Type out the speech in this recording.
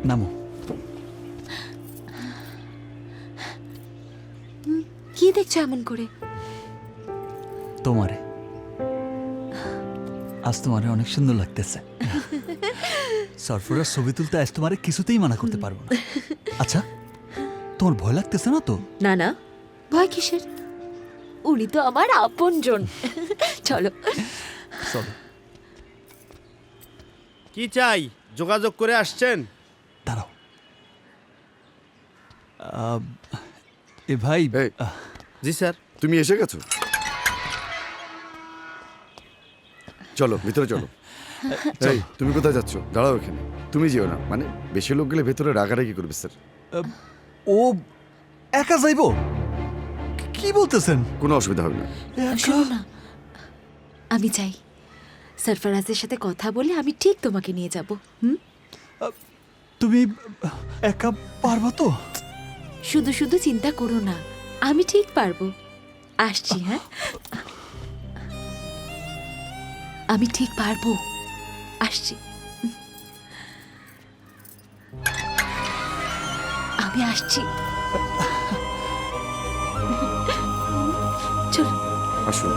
নামো। কি দেখছো এমন করে? তোমারে আজ তোমারে অনেক সুন্দর লাগতেছে। সরফরাজ ছবি তুলতে আজ তোমারে কিছুতেই মানা করতে পারবো না। আচ্ছা, তোমার ভয় লাগতেছে না তো? না না, ভয় কিসের? উনি তো আমার আপনজন। চলো চলো। কি চাই? যোগাযোগ করে আসছেন? দাঁড়াও। এ ভাই, এই, জি স্যার। তুমি এসে গেছো? চলো ভিতরে চলো। এই, তুমি কোথায় যাচ্ছ? দাঁড়াও এখানে। তুমি যেও না, মানে বেশি লোক গেলে ভেতরে রাগারাগি করবে স্যার। ও একা যাইবো? কি বলতেছেন? কোনো অসুবিধা হবে না। শোনো না, আমি চাই সরফরাজের সাথে কথা বলে আমি ঠিক তোমাকে নিয়ে যাব। তুমি একা পারবা তো? শুধু শুধু চিন্তা করো না, আমি ঠিক পারবো। আসছি। হ্যাঁ, আমি ঠিক পারবো। আসছি। আমি আসছি। চলো। আসুন।